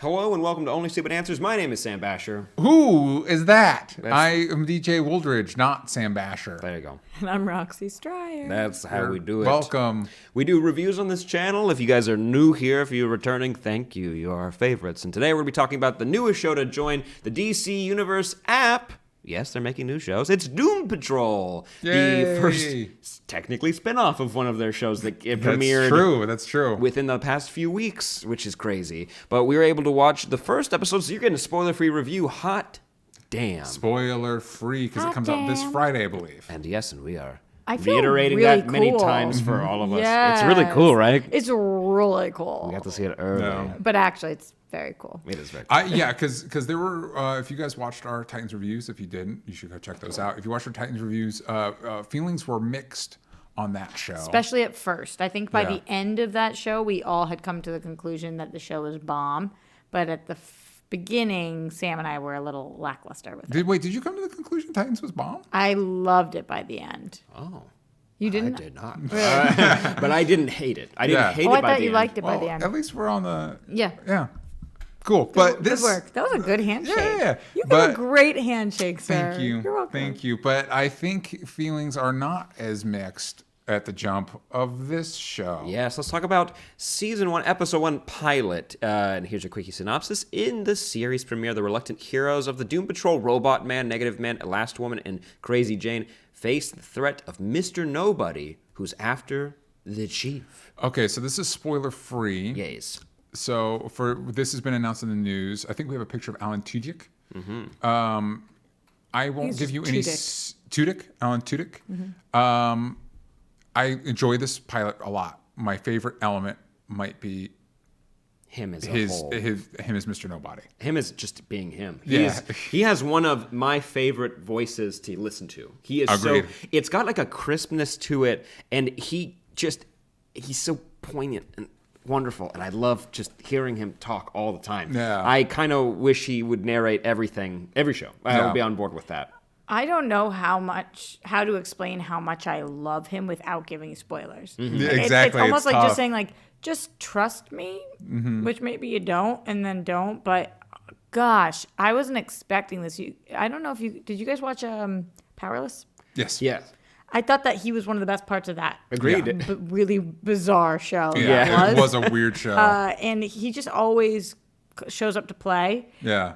Hello and welcome to Only Stupid Answers. My name is Sam Bashor. Who is that? I am DJ Wooldridge, not Sam Bashor. There you go. And I'm Roxy Striar. That's how we do it. Welcome. We do reviews on this channel. If you guys are new here, if you're returning, thank you. You're our favorites. And today we're going to be talking about the newest show to join the DC Universe app. Yes, they're making new shows. It's Doom Patrol. Yay. The first, technically, spinoff of one of their shows that premiered. That's true. Within the past few weeks, which is crazy. But we were able to watch the first episode, so you're getting a spoiler-free review. Hot damn. Spoiler-free, because it comes out this Friday, I believe. And yes, and we are I feel reiterating really that many cool. times for all of us. Yes. It's really cool, right? It's really cool. We got to see it early. No. But actually, it's very cool. It is very cool. Yeah, because there were, if you guys watched our Titans reviews, if you didn't, you should go check those out. If you watched our Titans reviews, feelings were mixed on that show. Especially at first. I think by the end of that show, we all had come to the conclusion that the show was bomb. But at the beginning, Sam and I were a little lackluster with it. Did you come to the conclusion Titans was bomb? I loved it by the end. Oh. You didn't? I did not. But I didn't hate it. I didn't hate it by the end. I thought you liked it by the end. At least we're on the... Yeah. Yeah. Cool. But Good work. That was a good handshake. Yeah. You got a great handshake, sir. Thank you. You're welcome. Thank you. But I think feelings are not as mixed at the jump of this show. Yes, let's talk about Season 1, Episode 1 pilot. And here's a quickie synopsis. In the series premiere, the reluctant heroes of the Doom Patrol, Robotman, Negative Man, Elasti Woman, and Crazy Jane face the threat of Mr. Nobody, who's after the Chief. Okay, so this is spoiler free. Yes. So this has been announced in the news. I think we have a picture of Alan Tudyk. Mm-hmm. I won't give you any Tudyk, Alan Tudyk. Mm-hmm. I enjoy this pilot a lot. My favorite element might be him as him as Mr. Nobody. Him as just being him. He has one of my favorite voices to listen to. He is Agreed. it's got like a crispness to it, and he's so poignant and wonderful, and I love just hearing him talk all the time. Yeah. I kind of wish he would narrate every show. I would be on board with that. I don't know how to explain how much I love him without giving spoilers. Mm-hmm. Yeah, It's exactly. almost like tough. just saying like, just trust me, which maybe you don't, and then don't. But gosh, I wasn't expecting this. I don't know if did you guys watch Powerless? Yes. Yes. I thought that he was one of the best parts of that. Agreed. Really bizarre show. Yeah, it was a weird show. And he just always shows up to play. Yeah.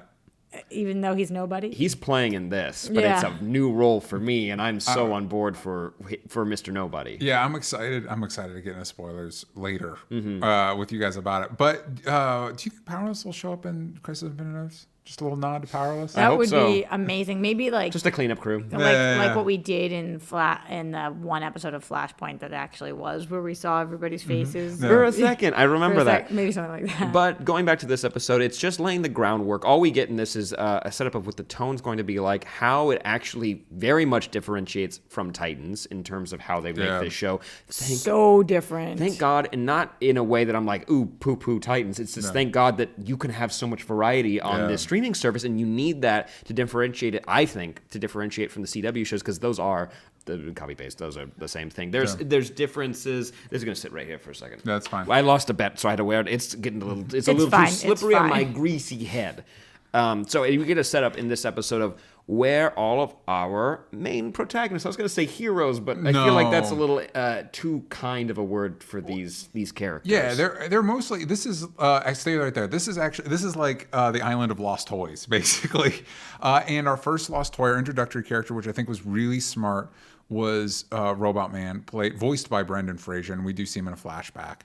Even though he's nobody. He's playing in this, but it's a new role for me, and I'm so on board for Mr. Nobody. Yeah, I'm excited. I'm excited to get into spoilers later with you guys about it. But do you think Powerless will show up in Crisis of Infinite Earths? Just a little nod to Powerless? That would so. be amazing. Maybe like Just a cleanup crew. like what we did in the one episode of Flashpoint that actually was where we saw everybody's faces. For a second. I remember that. Maybe something like that. But going back to this episode, it's just laying the groundwork. All we get in this is a setup of what the tone's going to be like, how it actually very much differentiates from Titans in terms of how they make this show. So different. Thank God, and not in a way that I'm like, ooh, poo-poo Titans. It's just thank God that you can have so much variety on this streaming service, and you need that to differentiate it, I think, to differentiate from the CW shows, because those are the copy-paste. Those are the same thing. There's differences. This is going to sit right here for a second. That's fine. I lost a bet, so I had to wear it. It's getting a little too slippery on my greasy head. So we get a setup in this episode of where all of our main protagonists, I was going to say heroes, but I feel like that's a little too kind of a word for these characters. Yeah, they're mostly. This is I stay right there. This is like the island of lost toys, basically. And our first lost toy, our introductory character, which I think was really smart, was Robotman, voiced by Brendan Fraser, and we do see him in a flashback.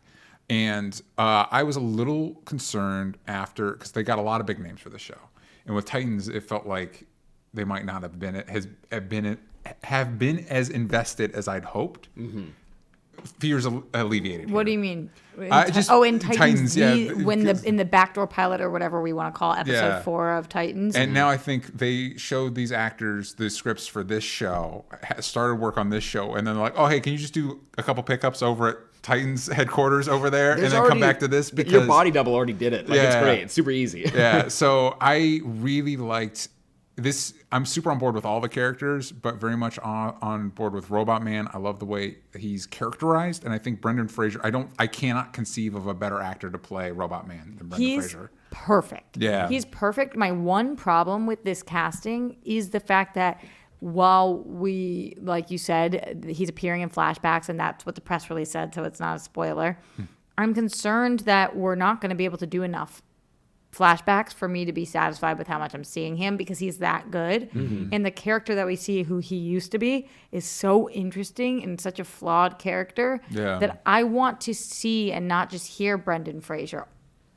And I was a little concerned after, because they got a lot of big names for the show, and with Titans, it felt like they might not have been as invested as I'd hoped. Mm-hmm. Fears alleviated. What do you mean? In Titans, in the backdoor pilot or whatever we want to call episode 4 of Titans. And now I think they showed these actors the scripts for this show, started work on this show, and then they're like, oh, hey, can you just do a couple pickups over at Titans headquarters over there, and then come back to this? Because your body double already did it. It's great. It's super easy. Yeah. So I really liked this. I'm super on board with all the characters, but very much on board with Robotman. I love the way he's characterized, and I think Brendan Fraser. I cannot conceive of a better actor to play Robotman than Brendan Fraser. perfect. Yeah. He's perfect. My one problem with this casting is the fact that while we, like you said, he's appearing in flashbacks, and that's what the press release said, so it's not a spoiler. I'm concerned that we're not going to be able to do enough flashbacks for me to be satisfied with how much I'm seeing him, because he's that good. And the character that we see, who he used to be, is so interesting and such a flawed character that I want to see and not just hear Brendan Fraser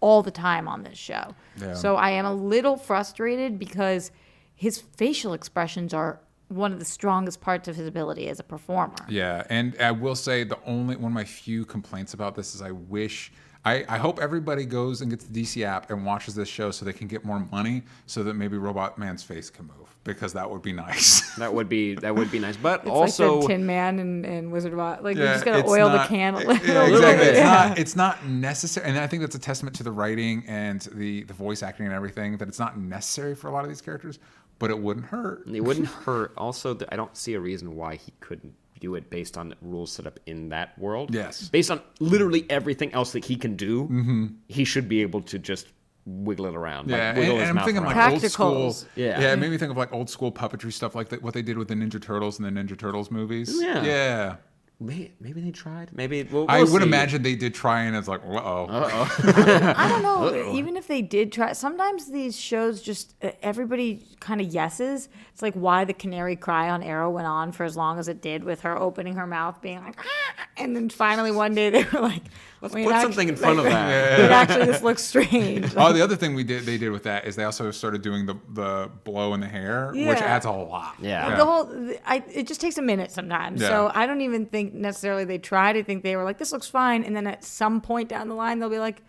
all the time on this show. So I am a little frustrated because his facial expressions are one of the strongest parts of his ability as a performer. Yeah, and I will say one of my few complaints about this is I hope everybody goes and gets the DC app and watches this show so they can get more money, so that maybe Robotman's face can move, because that would be nice. That would be nice. But It's also, like the Tin Man and Wizard of Oz. Like, Yeah, you just gotta it's oil the not- can a Yeah, little exactly. bit. It's not necessary, and I think that's a testament to the writing and the voice acting and everything, that it's not necessary for a lot of these characters, but it wouldn't hurt. it wouldn't hurt. Also, I don't see a reason why he couldn't do it based on rules set up in that world. Yes. Based on literally everything else that he can do, he should be able to just wiggle it around. Yeah, like, wiggle his and I'm mouth thinking around. like old school. Practicals. Yeah, it made me think of like old school puppetry stuff, like what they did with the Ninja Turtles and the Ninja Turtles movies. Yeah. Maybe they tried. Maybe we'll I would see. imagine they did try, and it's like, I don't know. Even if they did try, sometimes these shows just everybody kind of yeses. It's like why the canary cry on Arrow went on for as long as it did, with her opening her mouth, being like, ah! And then finally one day they were like, Let's put something in front of that. But actually, this looks strange. Oh, the other thing they did with that is they also started doing the blow in the hair, which adds a lot. Yeah. It just takes a minute sometimes. Yeah. So I don't even think necessarily they tried. I think they were like, this looks fine. And then at some point down the line, they'll be like,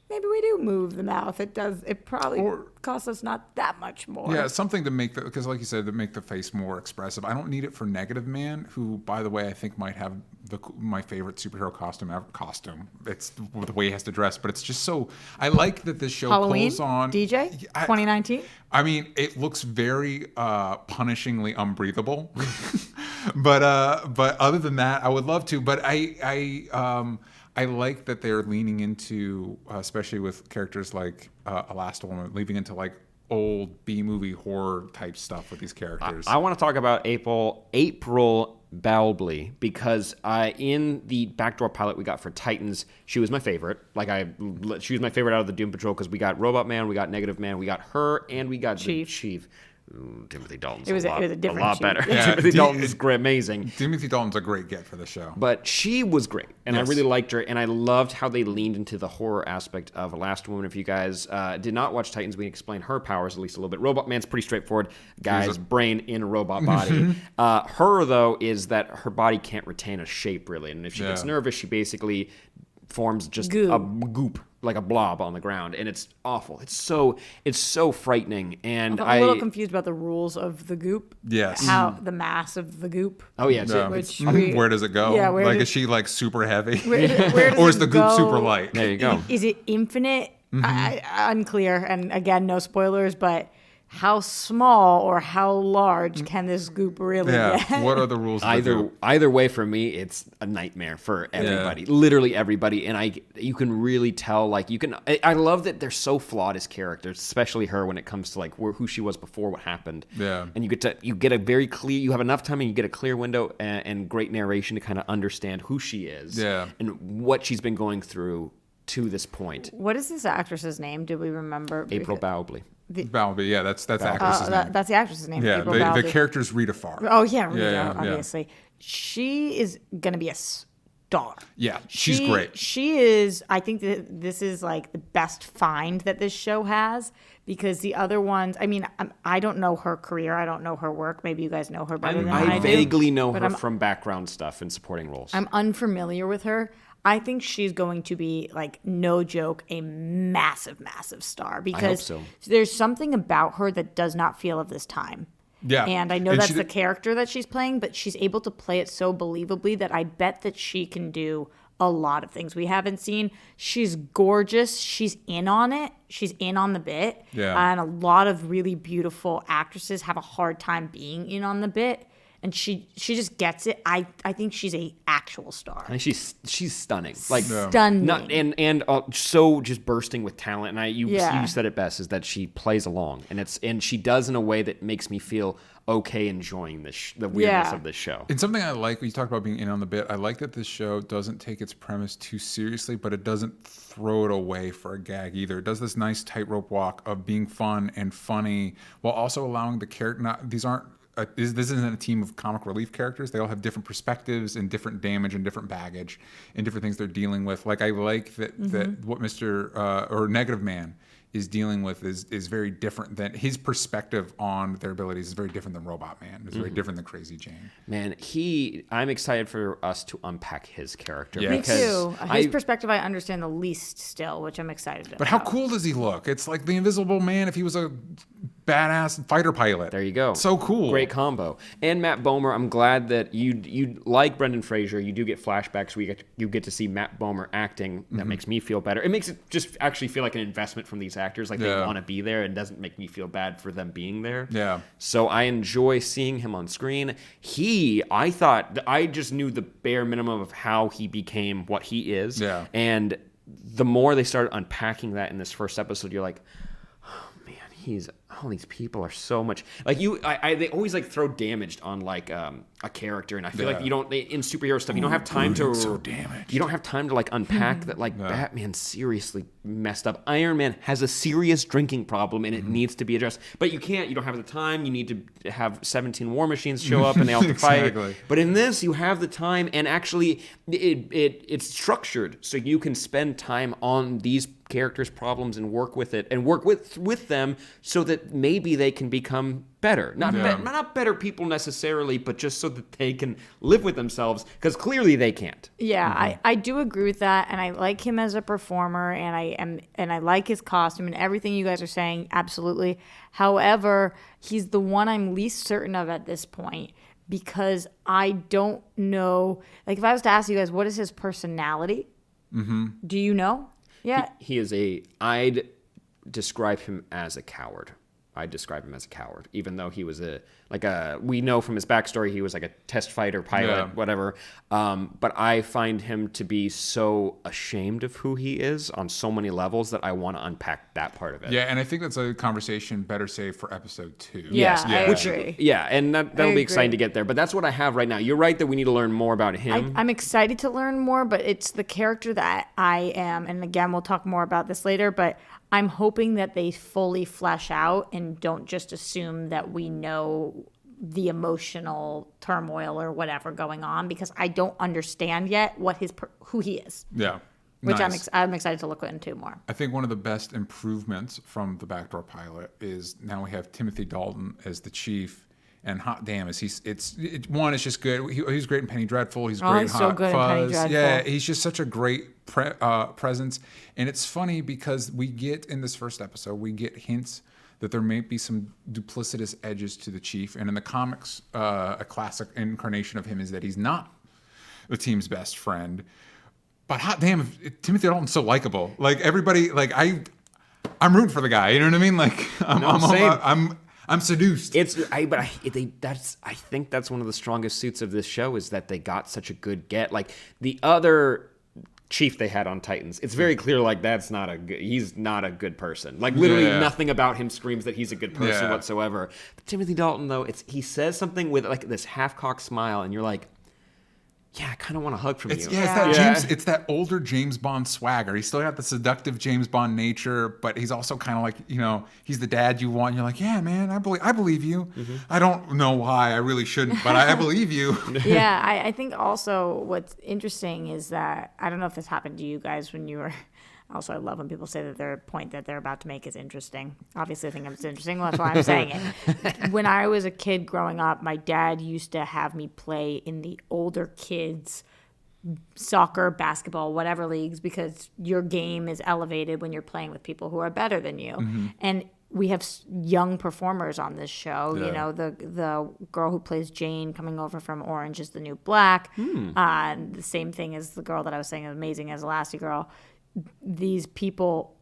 maybe we do move the mouth. It probably costs us not that much more. Yeah, something to make because like you said, to make the face more expressive. I don't need it for Negative Man, who, by the way, I think might have my favorite superhero costume ever. It's the way he has to dress, but it's just so. I like that this show Halloween, pulls on DJ, 2019. I mean, it looks very punishingly unbreathable, but other than that, I would love to. But I like that they're leaning into, especially with characters like Elasti Woman, leaning into like old B-movie horror type stuff with these characters. I want to talk about April Bowlby, because in the backdoor pilot we got for Titans, she was my favorite. She was my favorite out of the Doom Patrol, because we got Robotman, we got Negative Man, we got her, and we got the Chief. Ooh, Timothy Dalton's It was a different a lot Chief. better. Yeah, Timothy Dalton's amazing. Timothy Dalton's a great get for the show. But she was great, and Yes. I really liked her, and I loved how they leaned into the horror aspect of Elasti Woman. If you guys did not watch Titans, we explain her powers at least a little bit. Robotman's pretty straightforward. Guy's brain in a robot body. Her, though, is that her body can't retain a shape, really, and if she gets nervous, she basically forms just a goop, like a blob on the ground, and it's awful. It's so frightening, and I'm a little confused about the rules of the goop. Yes. How the mass of the goop. Oh yeah, Where does it go? Yeah, is she like super heavy? Where does or is it the goop go? super light? there you go. Is it infinite? Unclear. And again, no spoilers, but how small or how large can this goop really get? What are the rules? Of the goop? Either way, for me, it's a nightmare for everybody, literally everybody. And you can really tell, I love that they're so flawed as characters, especially her when it comes to like who she was before what happened. Yeah. And you get a very clear, you have enough time and you get a clear window and great narration to kind of understand who she is. Yeah. And what she's been going through to this point. What is this actress's name? Do we remember? April Bowlby. Bowlby, yeah, that's the actress's name. That's the actress's name. Yeah, April the Bowlby. character's Rita Farr. Oh yeah, Rita, Yeah. obviously. She is gonna be a star. Yeah, she's great. She is. I think that this is like the best find that this show has, because the other ones. I mean, I don't know her career. I don't know her work. Maybe you guys know her better than I do. I vaguely know but her from background stuff and supporting roles. I'm unfamiliar with her. I think she's going to be, like, no joke, a massive, massive star, because so. There's something about her that does not feel of this time. Yeah. And I know that's the character that she's playing, but she's able to play it so believably that I bet that she can do a lot of things we haven't seen. She's gorgeous. She's in on it. She's in on the bit. Yeah. And a lot of really beautiful actresses have a hard time being in on the bit. and she just gets it. I think she's a actual star. I think she's stunning, like stunning, and so just bursting with talent. And you said it best, is that she plays along, and she does in a way that makes me feel okay enjoying the weirdness of this show. And something I like when you talk about being in on the bit, I like that this show doesn't take its premise too seriously, but it doesn't throw it away for a gag either. It does this nice tightrope walk of being fun and funny while also allowing the character. This isn't a team of comic relief characters. They all have different perspectives and different damage and different baggage and different things they're dealing with. Like, I like that what Mr. Or Negative Man is dealing with is very different than his perspective on their abilities is very different than Robotman. It's very different than Crazy Jane. Man, I'm excited for us to unpack his character. Yes. Me too. His perspective I understand the least still, which I'm excited about. But how cool does he look? It's like the Invisible Man if he was a badass fighter pilot. There you go. So cool. Great combo. And Matt Bomer, I'm glad that you like Brendan Fraser. You do get flashbacks where you get to see Matt Bomer acting. That makes me feel better. It makes it just actually feel like an investment from these actors. Like they want to be there, and doesn't make me feel bad for them being there. Yeah. So I enjoy seeing him on screen. I thought I just knew the bare minimum of how he became what he is. Yeah. And the more they started unpacking that in this first episode, you're like, all these people are so much like they always like throw damaged on like a character, and I feel like in superhero stuff you don't have time to you don't have time to like unpack that like Batman seriously messed up. Iron Man has a serious drinking problem and it needs to be addressed, but you don't have the time. You need to have 17 war machines show up and they all have to fight. But in this you have the time, and actually it's structured so you can spend time on these characters' problems and work with it and work with them so that maybe they can become better. Not better people necessarily, but just so that they can live with themselves, because clearly they can't. Yeah, I do agree with that, and I like him as a performer, and I like his costume and everything you guys are saying, absolutely. However, he's the one I'm least certain of at this point, because I don't know, like if I was to ask you guys, what is his personality? Do you know? Yeah. I'd describe him as a coward. Even though he was we know from his backstory, he was like a test fighter pilot, whatever. But I find him to be so ashamed of who he is on so many levels that I want to unpack that part of it. Yeah, and I think that's a conversation better saved for episode 2. Yeah, I agree. Yeah, and that'll be exciting to get there. But that's what I have right now. You're right that we need to learn more about him. I'm excited to learn more, but it's the character that I am. And again, we'll talk more about this later, but I'm hoping that they fully flesh out and don't just assume that we know the emotional turmoil or whatever going on, because I don't understand yet who he is. Yeah. Which nice. I'm excited to look into more. I think one of the best improvements from the backdoor pilot is now we have Timothy Dalton as the chief. And hot damn, it's just good. He's great in Penny Dreadful. He's great in Hot so good Fuzz. In Penny Dreadful. Yeah, he's just such a great presence. And it's funny because we get in this first episode, we get hints that there may be some duplicitous edges to the chief. And in the comics, a classic incarnation of him is that he's not the team's best friend. But hot damn, Timothy Dalton's so likable. Like everybody, like I'm rooting for the guy. You know what I mean? Like I'm seduced. I think that's one of the strongest suits of this show is that they got such a good get. Like the other chief they had on Titans, it's very clear like he's not a good person. Like literally nothing about him screams that he's a good person whatsoever. But Timothy Dalton though, he says something with like this half-cocked smile, and you're like, yeah, I kind of want to hug from you. It's that older James Bond swagger. He's still got the seductive James Bond nature, but he's also kind of like, he's the dad you want. And you're like, yeah, man, I believe you. Mm-hmm. I don't know why. I really shouldn't, but I believe you. Yeah, I think also what's interesting is that, I don't know if this happened to you guys when you were... Also, I love when people say that their point that they're about to make is interesting. Obviously, I think it's interesting. Well, that's why I'm saying it. When I was a kid growing up, my dad used to have me play in the older kids' soccer, basketball, whatever leagues, because your game is elevated when you're playing with people who are better than you. Mm-hmm. And we have young performers on this show. Yeah. The girl who plays Jane coming over from Orange is the New Black. The same thing as the girl that I was saying is amazing as Elasti Girl. These people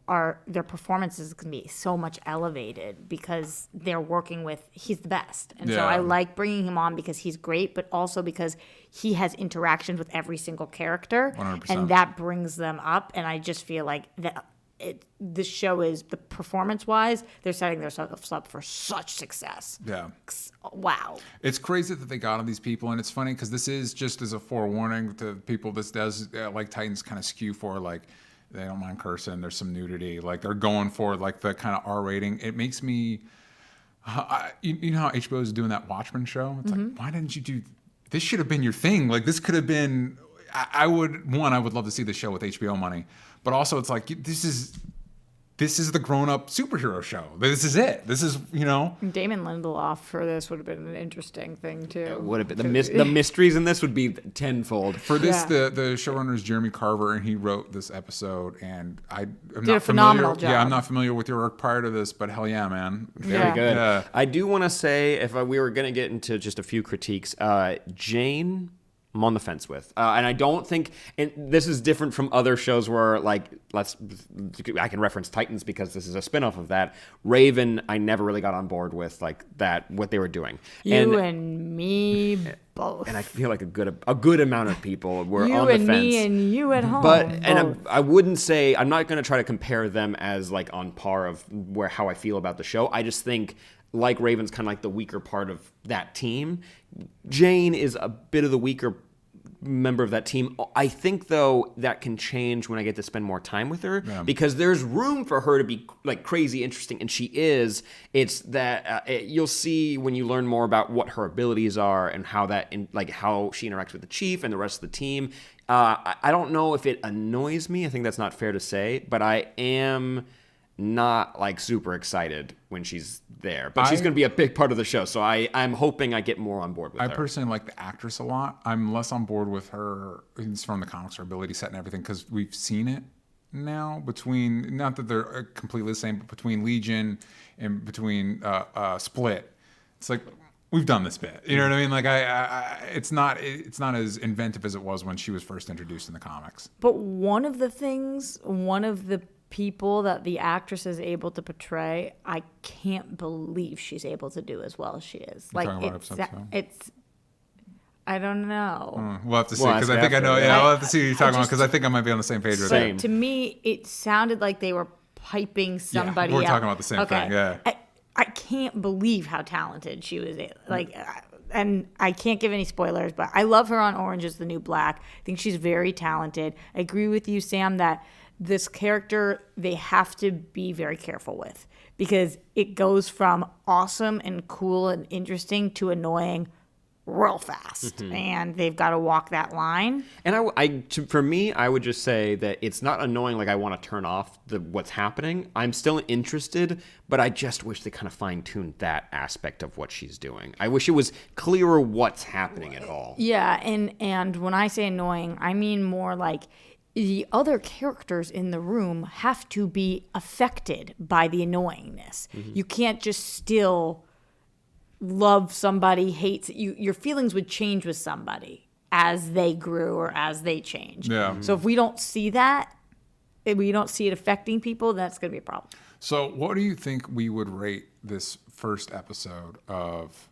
their performances can be so much elevated because they're working with, he's the best. And so I like bringing him on because he's great, but also because he has interactions with every single character 100%. and that brings them up. And I just feel like that this show is, the performance-wise, they're setting themselves up for such success. Yeah. Wow. It's crazy that they got on these people, and it's funny because this is just as a forewarning to people. This does, like Titans, kind of skew for like they don't mind cursing. There's some nudity. Like they're going for like the kind of R rating. It makes me, you know how HBO is doing that Watchmen show? It's like, why didn't you do? This should have been your thing. Like this could have been. I would love to see the show with HBO money, but also it's like this is the grown-up superhero show. This is it. This is, you know. Damon Lindelof for this would have been an interesting thing too. It would have been the mysteries in this would be tenfold. For this, the showrunner is Jeremy Carver, and he wrote this episode. And I'm Did not a phenomenal familiar. job. Yeah, I'm not familiar with your work prior to this, but hell yeah, man. Very good. Yeah. I do want to say, if we were going to get into just a few critiques, Jane, I'm on the fence with. And I don't think, and this is different from other shows where, like, I can reference Titans because this is a spinoff of that. Raven, I never really got on board with, like, that, what they were doing. You and me both. And I feel like a good amount of people were on the fence. You and me and you at home. But, and I wouldn't say, I'm not going to try to compare them as, like, on par of how I feel about the show. I just think, like Raven's kind of like the weaker part of that team. Jane is a bit of the weaker member of that team. I think, though, that can change when I get to spend more time with her because there's room for her to be like crazy interesting, and she is. It's that you'll see when you learn more about what her abilities are and how how she interacts with the chief and the rest of the team. I don't know if it annoys me. I think that's not fair to say, but I am not like super excited when she's there, but she's going to be a big part of the show. So I'm hoping I get more on board with her. I personally like the actress a lot. I'm less on board with her. It's from the comics, her ability set and everything, because we've seen it now between, not that they're completely the same, but between Legion and between Split. It's like, we've done this bit. You know what I mean? Like it's not as inventive as it was when she was first introduced in the comics. But one of the people that the actress is able to portray, I can't believe she's able to do as well as she is. You're talking about it's I don't know. We'll have to see, because I think I know. Yeah, we'll have to see what you're talking about, because I think I might be on the same page with Same. it. To me, it sounded like they were piping somebody we're out. talking about the same thing, yeah. I can't believe how talented she was. Like, and I can't give any spoilers, but I love her on Orange is the New Black. I think she's very talented. I agree with you, Sam, that this character they have to be very careful with, because it goes from awesome and cool and interesting to annoying real fast, and they've got to walk that line. And for me, I would just say that it's not annoying like I want to turn off what's happening. I'm still interested, but I just wish they kind of fine-tuned that aspect of what she's doing. I wish it was clearer what's happening at all. Yeah, and when I say annoying, I mean more like the other characters in the room have to be affected by the annoyingness. You can't just still love somebody, hate you. Your feelings would change with somebody as they grew or as they change. Yeah. So if we don't see that, if we don't see it affecting people, that's going to be a problem. So what do you think we would rate this first episode of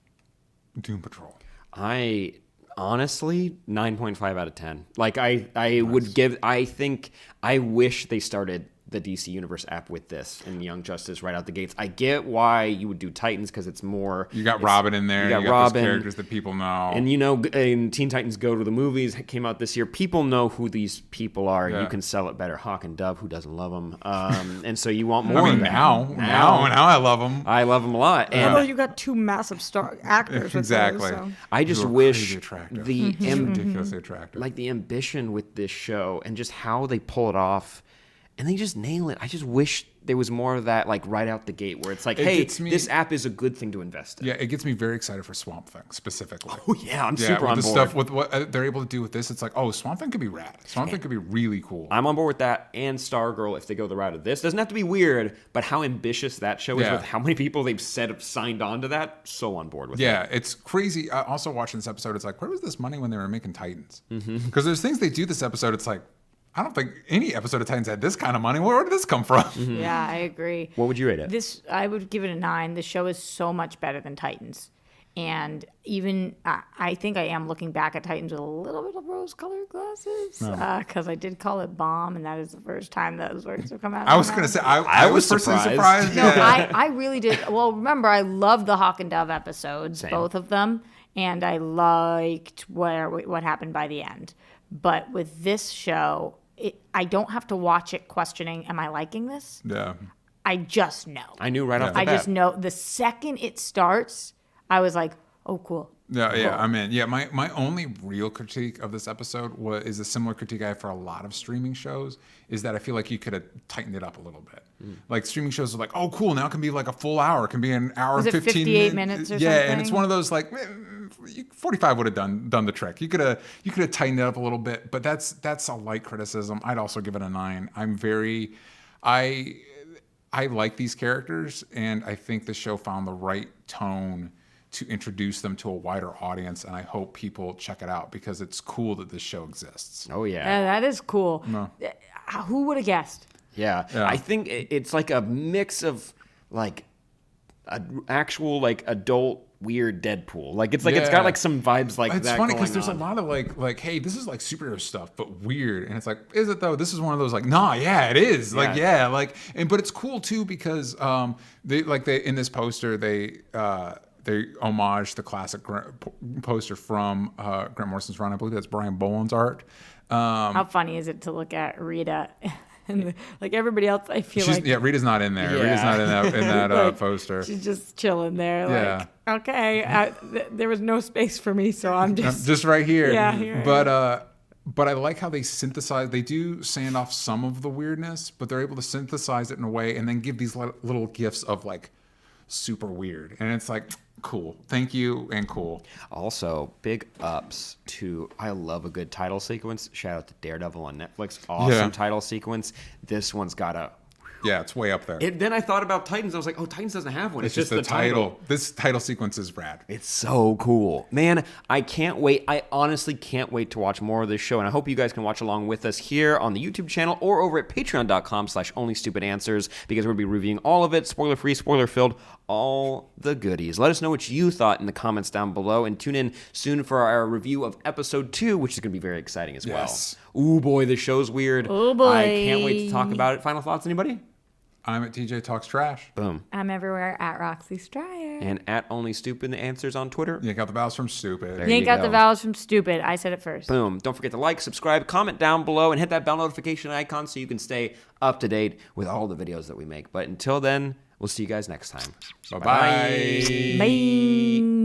Doom Patrol? Honestly, 9.5 out of 10. Like I would give. I wish they started the DC Universe app with this and Young Justice right out the gates. I get why you would do Titans, because it's more. You got Robin in there. You got Robin, those characters that people know. And in Teen Titans Go to the Movies came out this year. People know who these people are. Yeah. You can sell it better. Hawk and Dove, who doesn't love them? And so you want more. I mean, of that. now I love them. I love them a lot. And you got two massive star actors. Exactly. With those, so. I just wish ridiculously attractive. Like the ambition with this show and just how they pull it off. And they just nail it. I just wish there was more of that, like, right out the gate, where it's like, hey, this app is a good thing to invest in. Yeah, it gets me very excited for Swamp Thing, specifically. Oh, yeah, I'm super on board. Stuff with what they're able to do with this, it's like, oh, Swamp Thing could be rad. Swamp Thing could be really cool. I'm on board with that, and Stargirl, if they go the route of this. Doesn't have to be weird, but how ambitious that show is with how many people they've signed on to that, so on board with it. Yeah, it's crazy. Also watching this episode, it's like, where was this money when they were making Titans? Because there's things they do this episode, it's like, I don't think any episode of Titans had this kind of money. Where did this come from? Yeah, I agree. What would you rate it? I would give it a 9. The show is so much better than Titans. And even I think I am looking back at Titans with a little bit of rose-colored glasses because I did call it bomb, and that is the first time those words have come out. I was going to say, I was personally surprised. No, I really did. Well, remember, I loved the Hawk and Dove episodes, both of them, and I liked what happened by the end. But with this show, I don't have to watch it questioning, am I liking this? Yeah. I just know. I knew right off the bat. I just know the second it starts, I was like, oh, cool. Yeah, cool. yeah. I mean, yeah. My only real critique of this episode is a similar critique I have for a lot of streaming shows. Is that I feel like you could have tightened it up a little bit. Like streaming shows are like, oh, cool. Now it can be like a full hour. It can be an hour and 15 58 minutes or yeah, something? and it's one of those like 45 would have done the trick. You could have tightened it up a little bit. But that's a light criticism. I'd also give it a 9. I like these characters, and I think the show found the right tone to introduce them to a wider audience, and I hope people check it out because it's cool that this show exists. Oh, yeah. Yeah, that is cool. No. Who would have guessed? Yeah. I think it's like a mix of like an actual like adult weird Deadpool. Like it's got like some vibes like that. It's funny because there's on. a lot of like, hey, this is like superhero stuff, but weird. And it's like, is it though? This is one of those like, nah, yeah, it is. Like, yeah, like, but it's cool too because they in this poster they homage the classic poster from Grant Morrison's run. I believe that's Brian Boland's art. How funny is it to look at Rita? And like everybody else, I feel like Rita's not in there. Yeah. Rita's not in that like, poster. She's just chilling there. Yeah. Like, okay, there was no space for me, so I'm just right here. Yeah, here. But I like how they synthesize. They do sand off some of the weirdness, but they're able to synthesize it in a way and then give these little gifts of like super weird. And it's like, cool. Thank you and cool. Also, big ups to, I love a good title sequence. Shout out to Daredevil on Netflix. Awesome title sequence. This one's got a... Yeah, it's way up there. Then I thought about Titans. I was like, oh, Titans doesn't have one. It's just the title. This title sequence is rad. It's so cool. Man, I can't wait. I honestly can't wait to watch more of this show. And I hope you guys can watch along with us here on the YouTube channel or over at patreon.com/onlystupidanswers because we'll be reviewing all of it, spoiler-free, spoiler-filled, all the goodies. Let us know what you thought in the comments down below and tune in soon for our review of episode 2, which is going to be very exciting as well. Ooh, boy, the show's weird. Oh, boy. I can't wait to talk about it. Final thoughts, anybody? I'm at TJ Talks Trash. Boom. I'm everywhere at Roxy Striar. And at Only Stupid the answers on Twitter. Yank out the vowels from stupid. There Yank you out go. the vowels from stupid. I said it first. Boom. Don't forget to like, subscribe, comment down below, and hit that bell notification icon so you can stay up to date with all the videos that we make. But until then, we'll see you guys next time. Bye-bye. Bye.